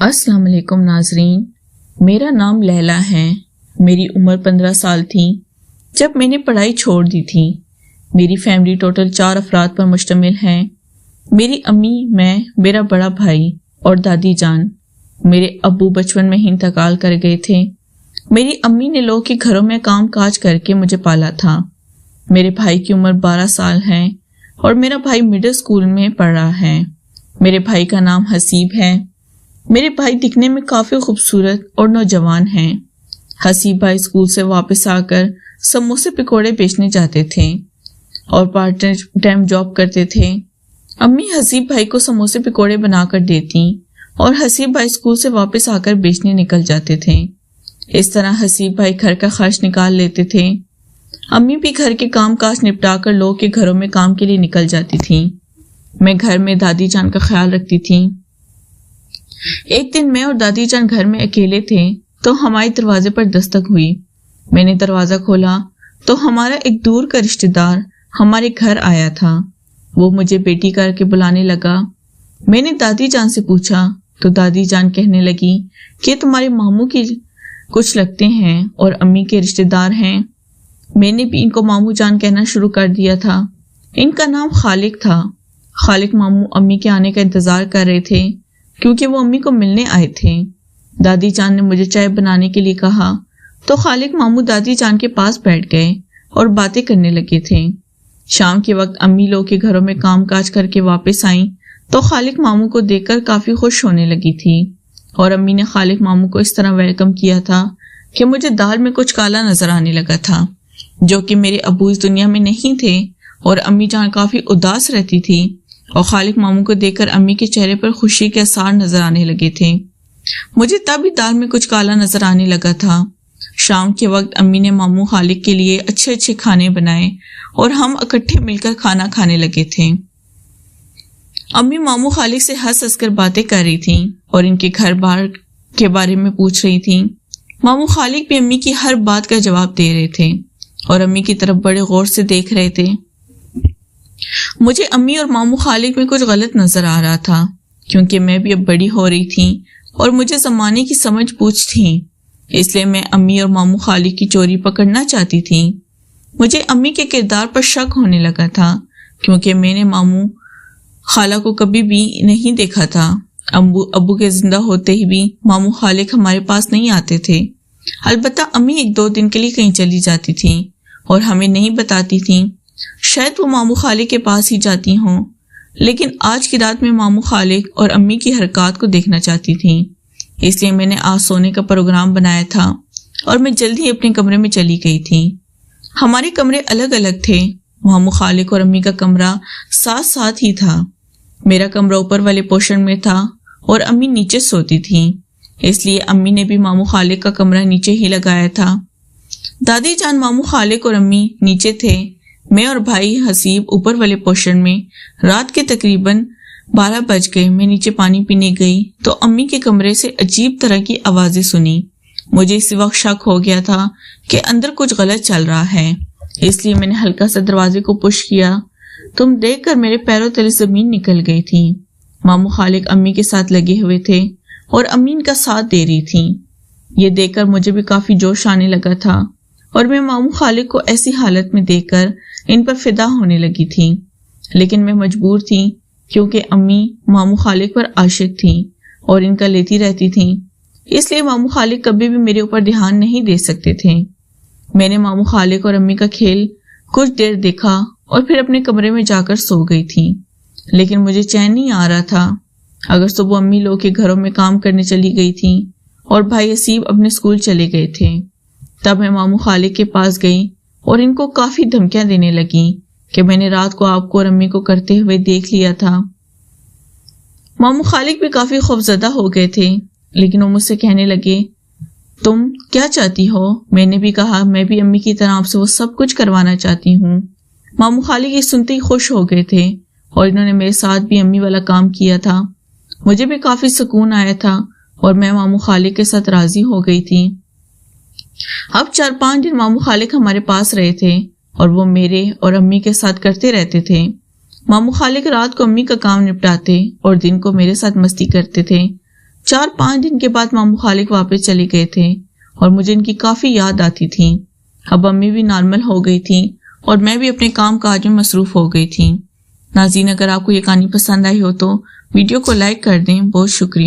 السلام علیکم ناظرین، میرا نام لیلا ہے۔ میری عمر 15 سال تھی جب میں نے پڑھائی چھوڑ دی تھی۔ میری فیملی ٹوٹل 4 افراد پر مشتمل ہے۔ میری امی، میں، میرا بڑا بھائی اور دادی جان۔ میرے ابو بچپن میں ہی انتقال کر گئے تھے۔ میری امی نے لوگوں کے گھروں میں کام کاج کر کے مجھے پالا تھا۔ میرے بھائی کی عمر 12 سال ہے اور میرا بھائی مڈل اسکول میں پڑھ رہا ہے۔ میرے بھائی کا نام حسیب ہے۔ میرے بھائی دکھنے میں کافی خوبصورت اور نوجوان ہیں۔ حسیب بھائی اسکول سے واپس آ کر سموسے پکوڑے بیچنے جاتے تھے اور پارٹ ٹائم جاب کرتے تھے۔ امی حسیب بھائی کو سموسے پکوڑے بنا کر دیتی اور حسیب بھائی اسکول سے واپس آ کر بیچنے نکل جاتے تھے۔ اس طرح حسیب بھائی گھر کا خرچ نکال لیتے تھے۔ امی بھی گھر کے کام کاج نپٹا کر لوگوں کے گھروں میں کام کے لیے نکل جاتی تھی۔ میں گھر میں دادی جان کا خیال رکھتی تھی۔ ایک دن میں اور دادی جان گھر میں اکیلے تھے تو ہمارے دروازے پر دستک ہوئی۔ میں نے دروازہ کھولا تو ہمارا ایک دور کا رشتہ دار ہمارے گھر آیا تھا۔ وہ مجھے بیٹی کر کے بلانے لگا۔ میں نے دادی جان سے پوچھا تو دادی جان کہنے لگی کہ تمہارے ماموں کی کچھ لگتے ہیں اور امی کے رشتہ دار ہیں۔ میں نے بھی ان کو ماموں جان کہنا شروع کر دیا تھا۔ ان کا نام خالق تھا۔ خالق ماموں امی کے آنے کا انتظار کر رہے تھے کیونکہ وہ امی کو ملنے آئے تھے۔ دادی جان نے مجھے چائے بنانے کے لیے کہا تو خالق ماموں دادی جان کے پاس بیٹھ گئے اور باتیں کرنے لگے تھے۔ شام کے وقت امی لوگ کے گھروں میں کام کاج کر کے واپس آئیں تو خالق ماموں کو دیکھ کر کافی خوش ہونے لگی تھی اور امی نے خالق ماموں کو اس طرح ویلکم کیا تھا کہ مجھے دال میں کچھ کالا نظر آنے لگا تھا، جو کہ میرے ابو اس دنیا میں نہیں تھے، اور امی جان کافی اداس رہتی تھی اور خالق ماموں کو دیکھ کر امی کے چہرے پر خوشی کے آثار نظر آنے لگے تھے۔ مجھے تب بھی دال میں کچھ کالا نظر آنے لگا تھا۔ شام کے وقت امی نے ماموں خالق کے لیے اچھے اچھے کھانے بنائے اور ہم اکٹھے مل کر کھانا کھانے لگے تھے۔ امی ماموں خالق سے ہنس ہنس کر باتیں کر رہی تھیں اور ان کے گھر بار کے بارے میں پوچھ رہی تھیں۔ ماموں خالق بھی امی کی ہر بات کا جواب دے رہے تھے اور امی کی طرف بڑے غور سے دیکھ رہے تھے۔ مجھے امی اور ماموں خالق میں کچھ غلط نظر آ رہا تھا کیونکہ میں بھی اب بڑی ہو رہی تھی اور مجھے زمانے کی سمجھ بوجھ تھی، اس لیے میں امی اور ماموں خالق کی چوری پکڑنا چاہتی تھی۔ مجھے امی کے کردار پر شک ہونے لگا تھا کیونکہ میں نے ماموں خالہ کو کبھی بھی نہیں دیکھا تھا۔ ابو کے زندہ ہوتے ہی بھی ماموں خالق ہمارے پاس نہیں آتے تھے۔ البتہ امی 1-2 دن کے لیے کہیں چلی جاتی تھی اور ہمیں نہیں بتاتی تھیں۔ شاید وہ ماموں خالق کے پاس ہی جاتی ہوں، لیکن آج کی رات میں ماموں خالق اور امی کی حرکات کو دیکھنا چاہتی تھی، اس لیے میں نے آج سونے کا پروگرام بنایا تھا اور میں جلد ہی اپنے کمرے میں چلی گئی تھی۔ ہمارے کمرے الگ الگ تھے۔ ماموں خالق اور امی کا کمرہ ساتھ ساتھ ہی تھا۔ میرا کمرہ اوپر والے پورشن میں تھا اور امی نیچے سوتی تھی، اس لیے امی نے بھی ماموں خالق کا کمرہ نیچے ہی لگایا تھا۔ دادی جان، ماموں خالق اور امی نیچے تھے، میں اور بھائی حسیب اوپر والے پورشن میں۔ رات کے تقریباً 12 بج گئے۔ میں نیچے پانی پینے گئی تو امی کے کمرے سے عجیب طرح کی آوازیں سنی۔ مجھے اس وقت شک ہو گیا تھا کہ اندر کچھ غلط چل رہا ہے، اس لیے میں نے ہلکا سا دروازے کو پش کیا۔ تم دیکھ کر میرے پیروں تلے زمین نکل گئی تھی۔ ماموں خالق امی کے ساتھ لگے ہوئے تھے اور امی ان کا ساتھ دے رہی تھی۔ یہ دیکھ کر مجھے بھی کافی جوش آنے لگا تھا اور میں ماموں خالق کو ایسی حالت میں دیکھ کر ان پر فدا ہونے لگی تھی، لیکن میں مجبور تھی کیونکہ امی ماموں خالق پر عاشق تھی اور ان کا لیتی رہتی تھی، اس لیے ماموں خالق کبھی بھی میرے اوپر دھیان نہیں دے سکتے تھے۔ میں نے ماموں خالق اور امی کا کھیل کچھ دیر دیکھا اور پھر اپنے کمرے میں جا کر سو گئی تھی، لیکن مجھے چین نہیں آ رہا تھا۔ اگر صبح امی لوگ کے گھروں میں کام کرنے چلی گئی تھی اور بھائی حسیب اپنے اسکول چلے گئے تھے، تب میں ماموں خالق کے پاس گئی اور ان کو کافی دھمکیاں دینے لگی کہ میں نے رات کو آپ کو اور امی کو کرتے ہوئے دیکھ لیا تھا۔ ماموں خالق بھی کافی خوفزدہ ہو گئے تھے، لیکن وہ مجھ سے کہنے لگے، تم کیا چاہتی ہو؟ میں نے بھی کہا میں بھی امی کی طرح آپ سے وہ سب کچھ کروانا چاہتی ہوں۔ ماموں خالق یہ سنتے ہی خوش ہو گئے تھے اور انہوں نے میرے ساتھ بھی امی والا کام کیا تھا۔ مجھے بھی کافی سکون آیا تھا اور میں ماموں خالق کے ساتھ راضی ہو گئی تھی۔ اب 4-5 دن ماموں خالق ہمارے پاس رہے تھے اور وہ میرے اور امی کے ساتھ کرتے رہتے تھے۔ ماموں خالق رات کو امی کا کام نپٹاتے اور دن کو میرے ساتھ مستی کرتے تھے۔ 4-5 دن کے بعد ماموں خالق واپس چلے گئے تھے اور مجھے ان کی کافی یاد آتی تھی۔ اب امی بھی نارمل ہو گئی تھی اور میں بھی اپنے کام کاج میں مصروف ہو گئی تھی۔ ناظرین، اگر آپ کو یہ کہانی پسند آئی ہو تو ویڈیو کو لائک کر دیں۔ بہت شکریہ۔